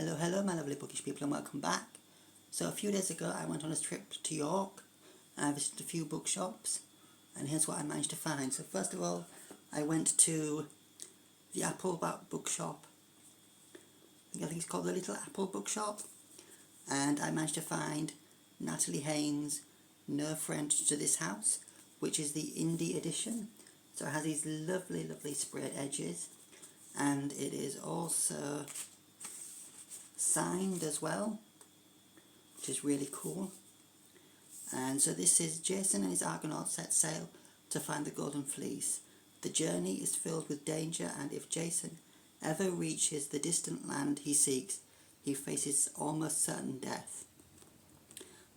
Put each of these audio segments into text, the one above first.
Hello my lovely bookish people, and welcome back. So a few days ago I went on a trip to York and I visited a few bookshops, and here's what I managed to find. So first of all, I went to the Bookshop. I think it's called the Little Apple Bookshop, and I managed to find Natalie Haynes' No Friend to This House, which is the indie edition. So it has these lovely sprayed edges, and it is also signed as well, which is really cool. And so this is Jason and his Argonauts set sail to find the Golden Fleece. The journey is filled with danger, and if Jason ever reaches the distant land he seeks, he faces almost certain death.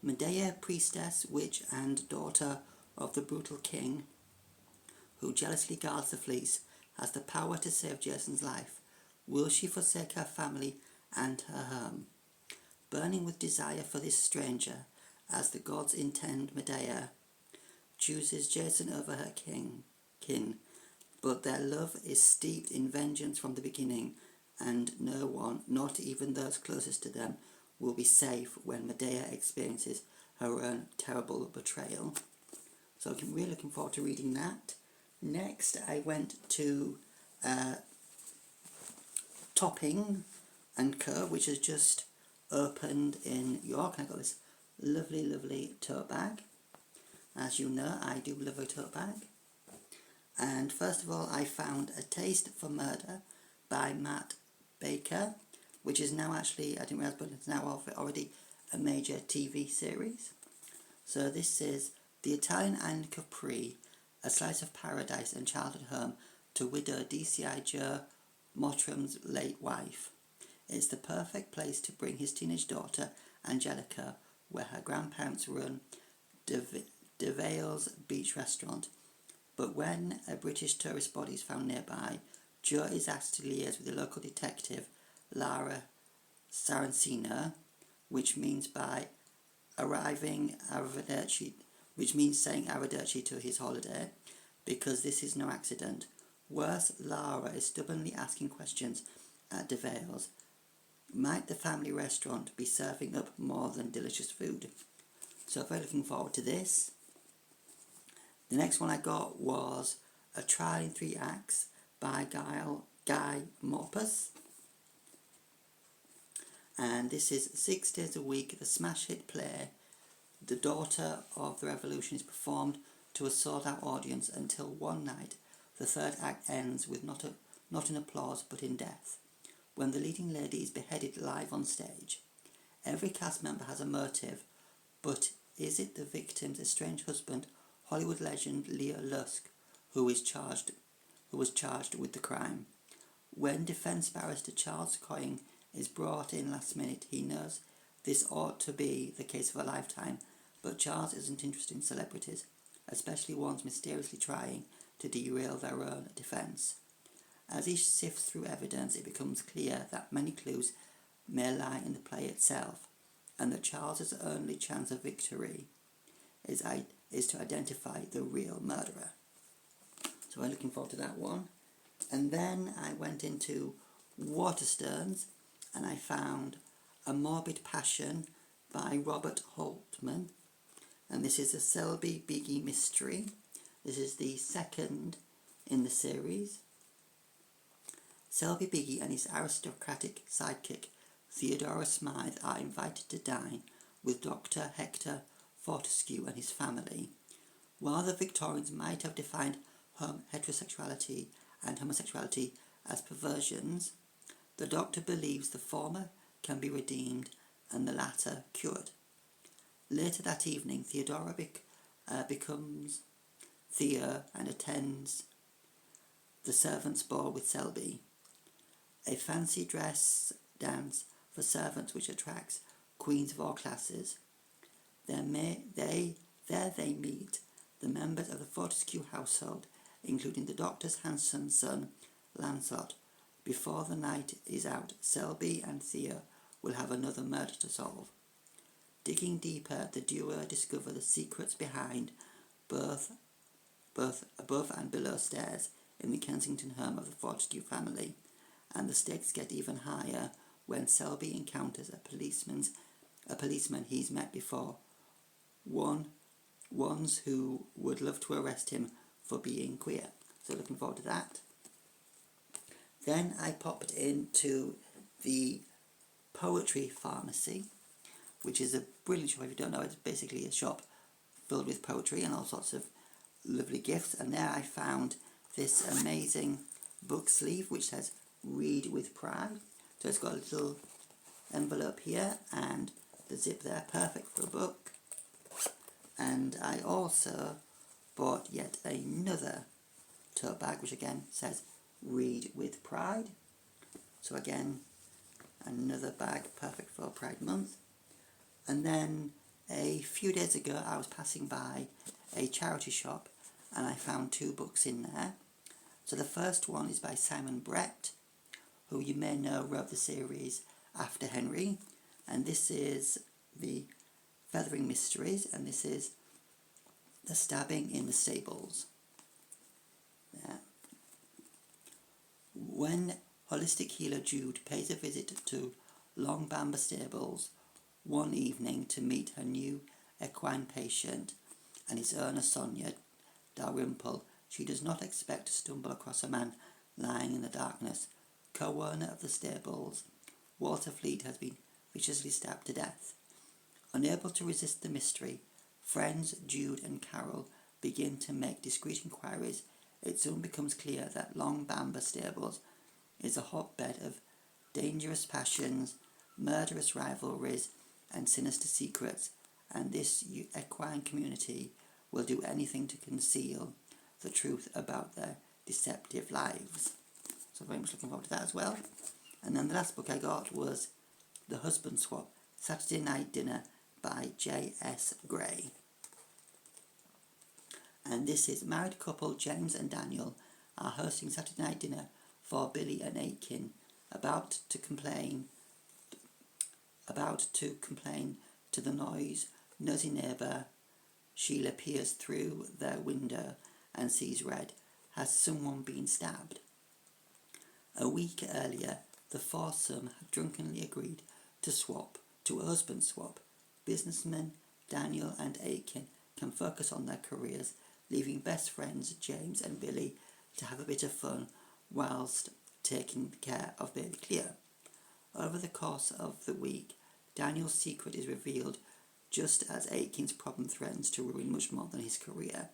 Medea, priestess, witch, and daughter of the brutal king, who jealously guards the fleece, has the power to save Jason's life. Will she forsake her family and her home? Burning with desire for this stranger, as the gods intend, Medea chooses Jason over her kin, but their love is steeped in vengeance from the beginning, and no one, not even those closest to them, will be safe when Medea experiences her own terrible betrayal. So I'm really looking forward to reading that. Next, I went to Topping & Co., which has just opened in York. I got this lovely tote bag. As you know, I do love a tote bag. And first of all, I found A Taste for Murder by Matt Baker, which is now actually, I didn't realise, but it's now already a major TV series. So this is the Italian island Capri, a slice of paradise and childhood home to widow DCI Joe Mottram's late wife. It's the perfect place to bring his teenage daughter, Angelica, where her grandparents run DeVale's beach restaurant. But when a British tourist body is found nearby, Joe is asked to liaise with the local detective, Lara Saraceno, which means saying arrivederci to his holiday, because this is no accident. Worse, Lara is stubbornly asking questions at DeVale's. Might the family restaurant be serving up more than delicious food? So very looking forward to this. The next one I got was A Trial in 3 Acts by Guy Morpus. And this is 6 days a week, the smash hit play The Daughter of the Revolution is performed to a sold-out audience until one night the third act ends with not in applause but in death, when the leading lady is beheaded live on stage. Every cast member has a motive, but is it the victim's estranged husband, Hollywood legend Leo Lusk, who was charged with the crime? When defense barrister Charles Coyne is brought in last minute, he knows this ought to be the case of a lifetime, but Charles isn't interested in celebrities, especially ones mysteriously trying to derail their own defense. As he sifts through evidence, it becomes clear that many clues may lie in the play itself, and that Charles's only chance of victory is to identify the real murderer. So I'm looking forward to that one. And then I went into Waterstones, and I found A Morbid Passion by Robert Holtman, and this is a Selby Biggie mystery. This is the second in the series. Selby Biggie and his aristocratic sidekick Theodora Smythe are invited to dine with Dr. Hector Fortescue and his family. While the Victorians might have defined heterosexuality and homosexuality as perversions, the doctor believes the former can be redeemed and the latter cured. Later that evening, Theodora becomes Theo and attends the servants' ball with Selby, a fancy dress dance for servants which attracts queens of all classes. There they meet the members of the Fortescue household, including the doctor's handsome son, Lancelot. Before the night is out, Selby and Theo will have another murder to solve. Digging deeper, the duo discover the secrets behind both above and below stairs in the Kensington home of the Fortescue family, and the stakes get even higher when Selby encounters a policeman he's met before, ones who would love to arrest him for being queer. So looking forward to that. Then I popped into the Poetry Pharmacy, which is a brilliant shop. If you don't know, it's basically a shop filled with poetry and all sorts of lovely gifts. And there I found this amazing book sleeve which says "Read with Pride." So it's got a little envelope here and the zip there, perfect for a book. And I also bought yet another tote bag which again says "Read with Pride." So again, another bag perfect for Pride Month. And then a few days ago I was passing by a charity shop and I found 2 books in there. So the first one is by Simon Brett, who you may know wrote the series After Henry, and this is the Feathering Mysteries, and this is The Stabbing in the Stables. Yeah. When holistic healer Jude pays a visit to Long Bamba Stables one evening to meet her new equine patient and his owner Sonia Dalrymple, she does not expect to stumble across a man lying in the darkness. Co-owner of the stables, Walter Fleet, has been viciously stabbed to death. Unable to resist the mystery, friends Jude and Carol begin to make discreet inquiries. It soon becomes clear that Long Bamba Stables is a hotbed of dangerous passions, murderous rivalries, and sinister secrets, and this equine community will do anything to conceal the truth about their deceptive lives. So very much looking forward to that as well. And then the last book I got was The Husband Swap, Saturday Night Dinner by J.S. Gray. And this is married couple James and Daniel are hosting Saturday night dinner for Billy and Aiken, about to complain to the nosy neighbour. Sheila peers through their window and sees red. Has someone been stabbed? A week earlier, the foursome had drunkenly agreed to a husband swap. Businessmen Daniel and Aiken can focus on their careers, leaving best friends James and Billy to have a bit of fun whilst taking care of baby Cleo. Over the course of the week, Daniel's secret is revealed just as Aiken's problem threatens to ruin much more than his career.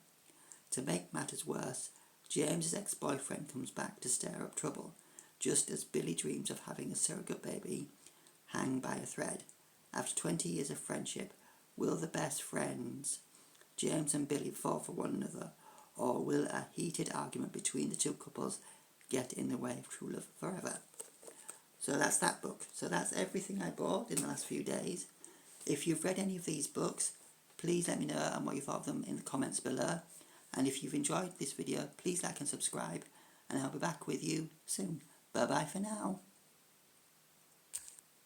To make matters worse, James's ex-boyfriend comes back to stir up trouble, just as Billy dreams of having a surrogate baby hang by a thread. After 20 years of friendship, will the best friends, James and Billy, fall for one another, or will a heated argument between the two couples get in the way of true love forever? So that's that book. So that's everything I bought in the last few days. If you've read any of these books, please let me know and what you thought of them in the comments below. And if you've enjoyed this video, please like and subscribe, and I'll be back with you soon. Bye bye for now.